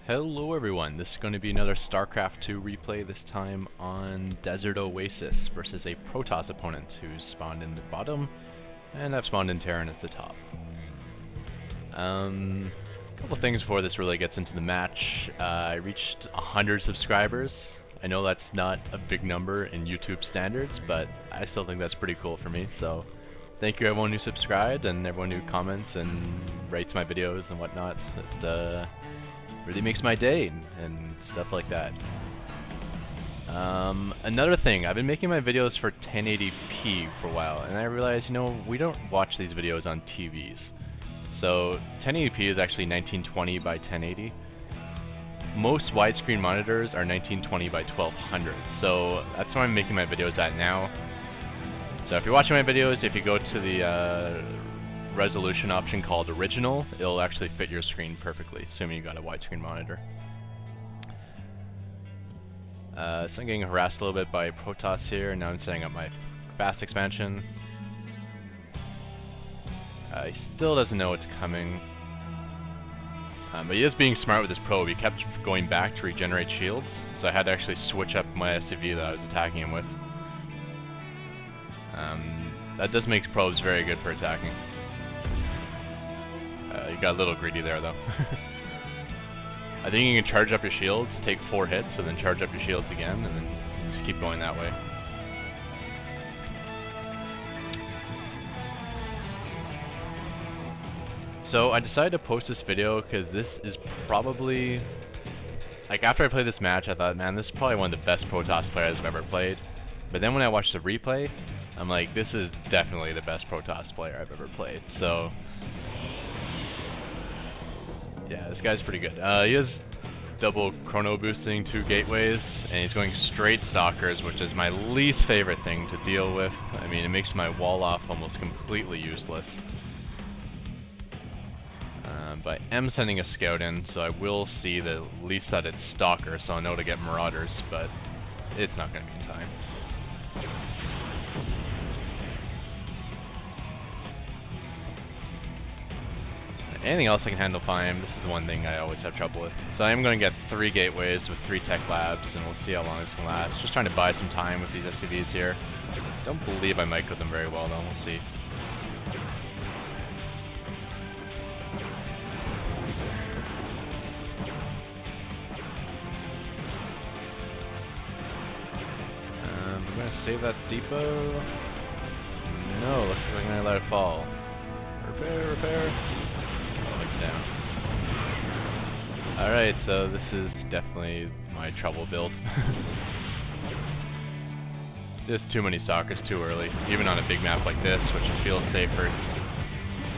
Hello everyone, this is going to be another Starcraft 2 replay, this time on Desert Oasis versus a Protoss opponent who's spawned in the bottom, and I've spawned in Terran at the top. A couple things before this really gets into the match. I reached 100 subscribers. I know that's not a big number in YouTube standards, but I still think that's pretty cool for me, so thank you everyone who subscribed and everyone who comments and rates my videos and whatnot. It really makes my day and stuff like that. Another thing, I've been making my videos for 1080p for a while, and I realized, we don't watch these videos on TVs. So 1080p is actually 1920 by 1080. Most widescreen monitors are 1920 by 1200, so that's where I'm making my videos at now. So if you're watching my videos, if you go to the resolution option called Original, it'll actually fit your screen perfectly, assuming you got a widescreen monitor. So I'm getting harassed a little bit by Protoss here, and now I'm setting up my fast expansion. He still doesn't know what's coming, but he is being smart with his probe. He kept going back to regenerate shields, so I had to actually switch up my SCV that I was attacking him with. That does make probes very good for attacking. You got a little greedy there, though. I think you can charge up your shields, take 4 hits, and then charge up your shields again, and then just keep going that way. So I decided to post this video because this is probably, like, after I played this match, I thought, man, this is probably one of the best Protoss players I've ever played. But then when I watched the replay, I'm like, this is definitely the best Protoss player I've ever played. So yeah, this guy's pretty good. He is double chrono boosting 2 gateways, and he's going straight stalkers, which is my least favorite thing to deal with. I mean, it makes my wall off almost completely useless. But I am sending a scout in, so I will see that at least that it's stalker, so I know to get marauders, but it's not going to be in time. Anything else I can handle fine. This is the one thing I always have trouble with. So I am going to get 3 gateways with 3 tech labs, and we'll see how long this can last. Just trying to buy some time with these SCVs here. Don't believe I might cook them very well, though. We'll see. I'm going to save that depot. No, looks like I'm going to let it fall. Repair. Down. Alright, so this is definitely my trouble build. Just too many stalkers too early, even on a big map like this, which feels safer.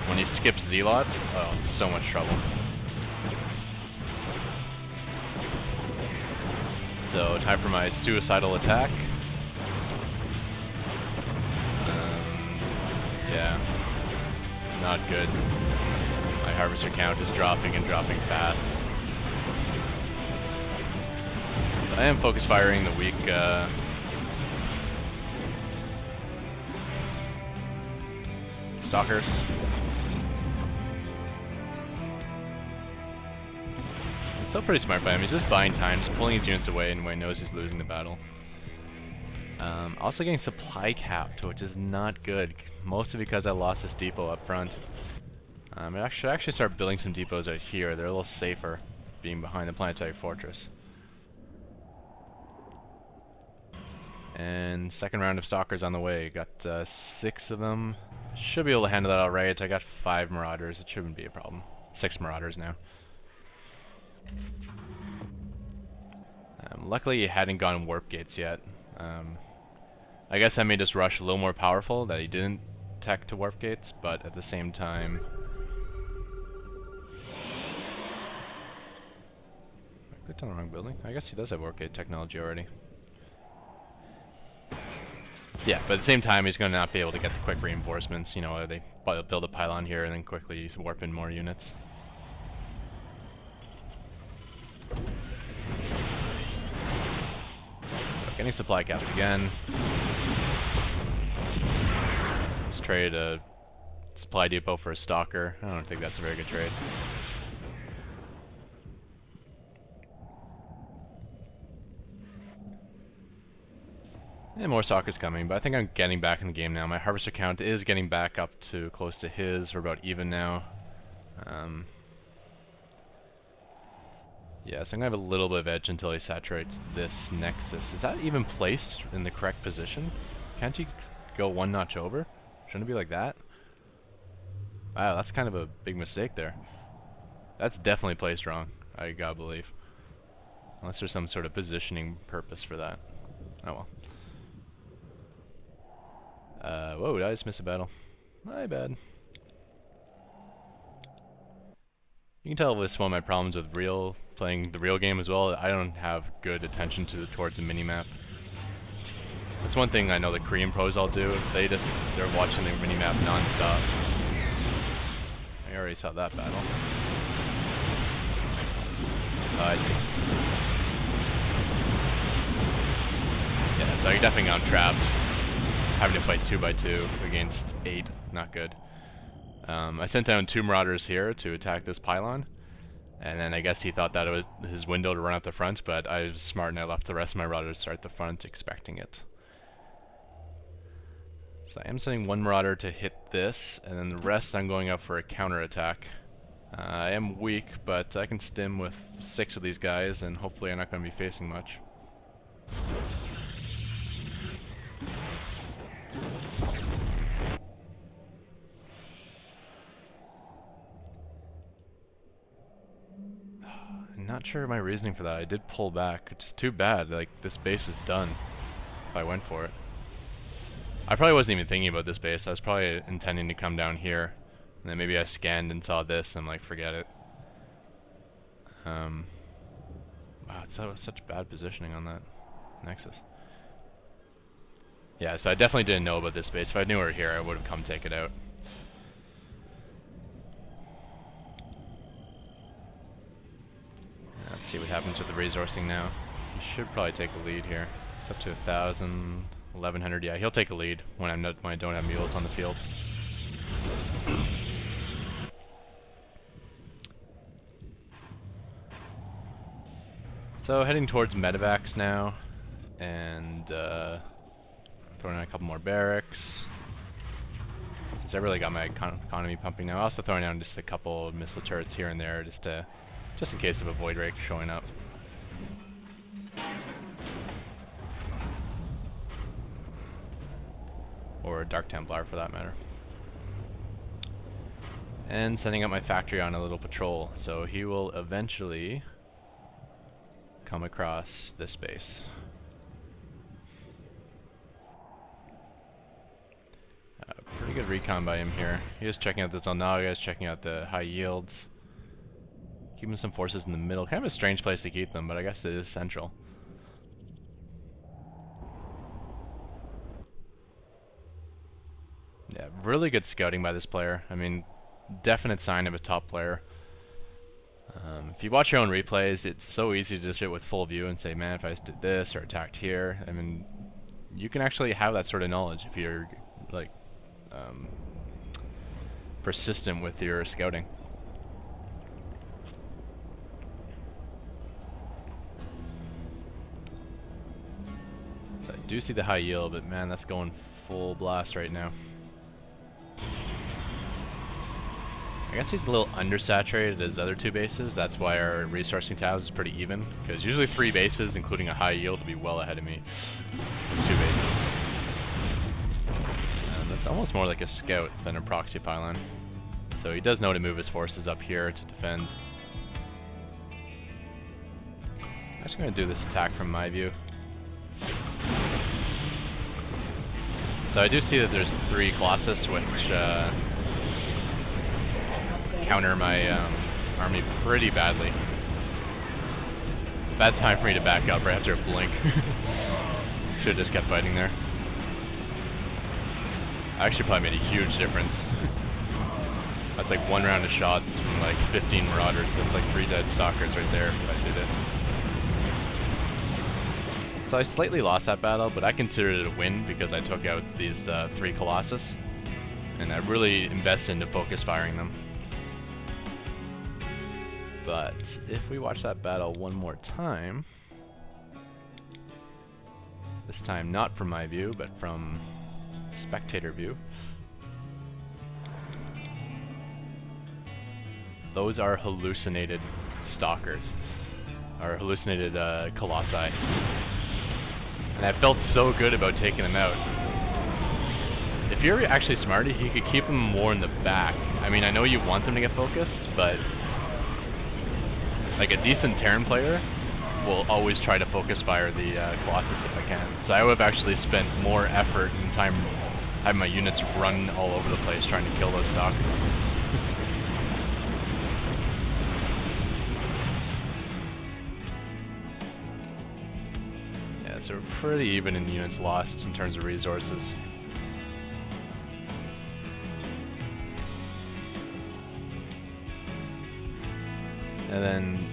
When he skips zealots, oh, so much trouble. So, time for my suicidal attack. Yeah, not good. My harvester count is dropping and dropping fast. I am focus firing the weak stalkers. It's still pretty smart by him. He's just buying time, just pulling his units away, and when he knows he's losing the battle. Also getting supply capped, which is not good, mostly because I lost this depot up front. I should actually start building some depots out here. They're a little safer, being behind the planetary fortress. And second round of stalkers on the way. Got 6 of them. Should be able to handle that alright. I got 5 marauders. It shouldn't be a problem. 6 marauders now. Luckily, he hadn't gone warp gates yet. I guess I made this rush a little more powerful that he didn't tech to warp gates, but at the same time, clicked on the wrong building. I guess he does have warp gate technology already. Yeah, but at the same time, he's going to not be able to get the quick reinforcements. They build a pylon here and then quickly warp in more units. So getting supply caps again. Let's trade a supply depot for a stalker. I don't think that's a very good trade. And more soccer's coming, but I think I'm getting back in the game now. My harvester count is getting back up to close to his. We're about even now. Yeah, so I'm going to have a little bit of edge until he saturates this nexus. Is that even placed in the correct position? Can't you go one notch over? Shouldn't it be like that? Wow, that's kind of a big mistake there. That's definitely placed wrong, I gotta believe. Unless there's some sort of positioning purpose for that. Oh well. Whoa, did I just miss a battle? My bad. You can tell with some of my problems with playing the real game as well, I don't have good attention towards the minimap. That's one thing I know the Korean pros all do. They're watching the minimap non-stop. I already saw that battle. Yeah, so I definitely got trapped. Having to fight 2x2 against 8, not good. I sent down 2 Marauders here to attack this pylon. And then I guess he thought that it was his window to run out the front, but I was smart and I left the rest of my Marauders to start the front, expecting it. So I am sending 1 Marauder to hit this, and then the rest I'm going up for a counter-attack. I am weak, but I can stim with 6 of these guys, and hopefully I'm not going to be facing much. Not sure my reasoning for that. I did pull back. It's too bad. Like, this base is done if I went for it. I probably wasn't even thinking about this base. I was probably intending to come down here. And then maybe I scanned and saw this and I'm like, forget it. Wow, it's such bad positioning on that Nexus. Yeah, so I definitely didn't know about this base. If I knew we were here, I would have come take it out. Let's see what happens with the resourcing now. He should probably take a lead here. It's up to 1,000, 1,100. Yeah, he'll take a lead when I don't have mules on the field. So heading towards medevacs now, and throwing in a couple more barracks. Because I really got my economy pumping now. Also throwing down just a couple missile turrets here and there, just in case of a void rake showing up. Or a Dark Templar for that matter. And sending up my factory on a little patrol, so he will eventually come across this base. Pretty good recon by him here. He is checking out the Zelnaga, he's checking out the high yields. Keeping some forces in the middle. Kind of a strange place to keep them, but I guess it is central. Yeah, really good scouting by this player. I mean, definite sign of a top player. If you watch your own replays, it's so easy to just sit with full view and say, man, if I just did this or attacked here. I mean, you can actually have that sort of knowledge if you're like persistent with your scouting. So I do see the high yield, but man, that's going full blast right now. I guess he's a little undersaturated as other 2 bases. That's why our resourcing tabs is pretty even. Because usually 3 bases, including a high yield, will be well ahead of me. 2 bases. And that's almost more like a scout than a proxy pylon. So he does know to move his forces up here to defend. I'm just going to do this attack from my view. So I do see that there's 3 Colossus, which counter my army pretty badly. Bad time for me to back up right after a blink. Should have just kept fighting there. Actually probably made a huge difference. That's like 1 round of shots from like 15 Marauders. That's like 3 dead Stalkers right there if I did it. So I slightly lost that battle, but I considered it a win because I took out these 3 Colossus. And I really invested into focus firing them. But if we watch that battle one more time, This time not from my view, but from spectator view. Those are hallucinated stalkers, or hallucinated Colossi. And I felt so good about taking them out. If you're actually smart, you could keep them more in the back. I mean, I know you want them to get focused, but like a decent Terran player will always try to focus fire the Colossus if I can. So I would have actually spent more effort and time having my units run all over the place trying to kill those stalkers. Yeah, so we're pretty even in units lost in terms of resources. And then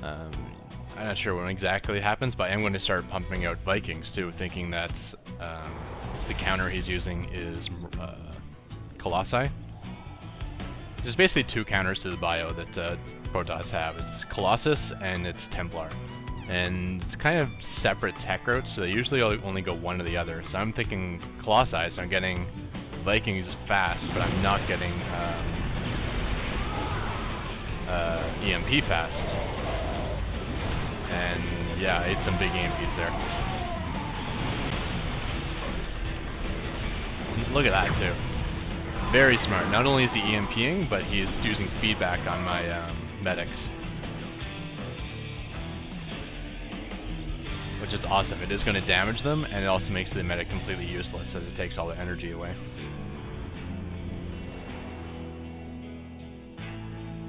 I'm not sure when exactly it happens, but I am going to start pumping out Vikings too, thinking that the counter he's using is Colossi. There's basically two counters to the bio that Protoss have. It's Colossus and it's Templar. And it's kind of separate tech routes, so they usually only go one or the other. So I'm thinking Colossi, so I'm getting Vikings fast, but I'm not getting EMP fast. And yeah, I ate some big EMPs there. Look at that too. Very smart. Not only is he EMPing, but he's using feedback on my medics. Which is awesome. It is going to damage them, and it also makes the medic completely useless as it takes all the energy away.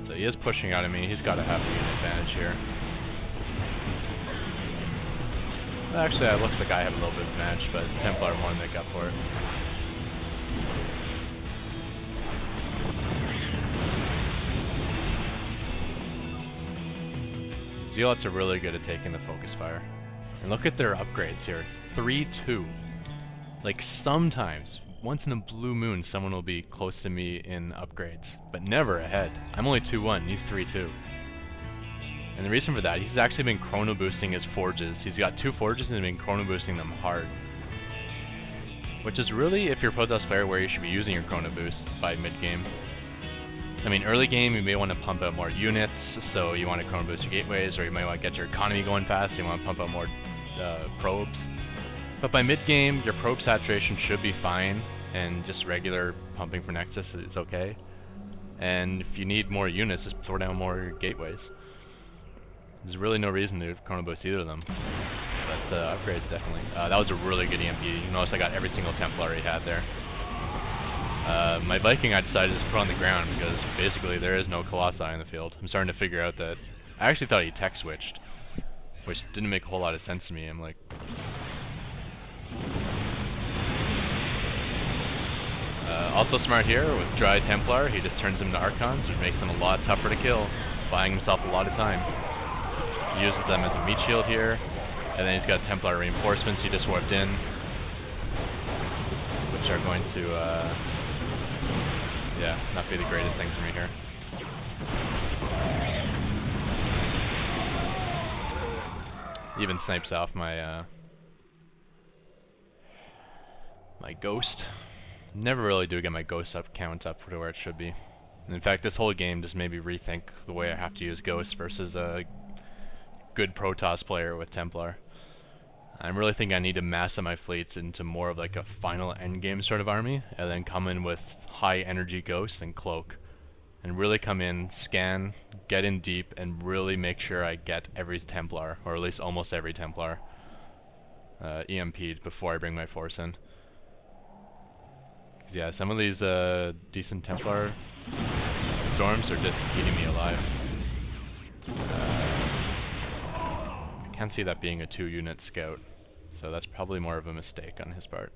So he is pushing out of me. He's got to have the unit advantage here. Actually, it looks like I have a little bit of advantage, but Templar more to make up for it. Zealots are really good at taking the focus fire. And look at their upgrades here. 3-2. Like sometimes, once in a blue moon, someone will be close to me in upgrades. But never ahead. I'm only 2-1, he's 3-2. And the reason for that, he's actually been chrono boosting his forges. He's got 2 forges and he's been chrono boosting them hard. Which is really, if you're a Protoss player, where you should be using your chrono boost by mid-game. I mean, early game, you may want to pump out more units, so you want to chrono boost your gateways, or you might want to get your economy going fast, so you want to pump out more probes. But by mid-game, your probe saturation should be fine, and just regular pumping for Nexus is okay. And if you need more units, just throw down more gateways. There's really no reason to chrono boost either of them. But upgrades definitely. That was a really good EMP. You notice I got every single Templar he had there. My Viking I decided to just put on the ground because basically there is no Colossi in the field. I'm starting to figure out that I actually thought he tech switched, which didn't make a whole lot of sense to me. I'm like, also smart here with Dry Templar, he just turns them into Archons, which makes them a lot tougher to kill, buying himself a lot of time. He uses them as a meat shield here, and then he's got Templar reinforcements he just warped in, which are going to, yeah, not be the greatest thing for me here. Even snipes off my my ghost. Never really do get my ghost count up to where it should be. And in fact, this whole game just made me rethink the way I have to use ghosts versus a good Protoss player with Templar. I really think I need to mass up my fleets into more of like a final endgame sort of army, and then come in with high energy ghosts and cloak. And really come in, scan, get in deep, and really make sure I get every Templar, or at least almost every Templar, EMP'd before I bring my force in. Yeah, some of these decent Templar storms are just eating me alive. I can't see that being a 2-unit scout, so that's probably more of a mistake on his part.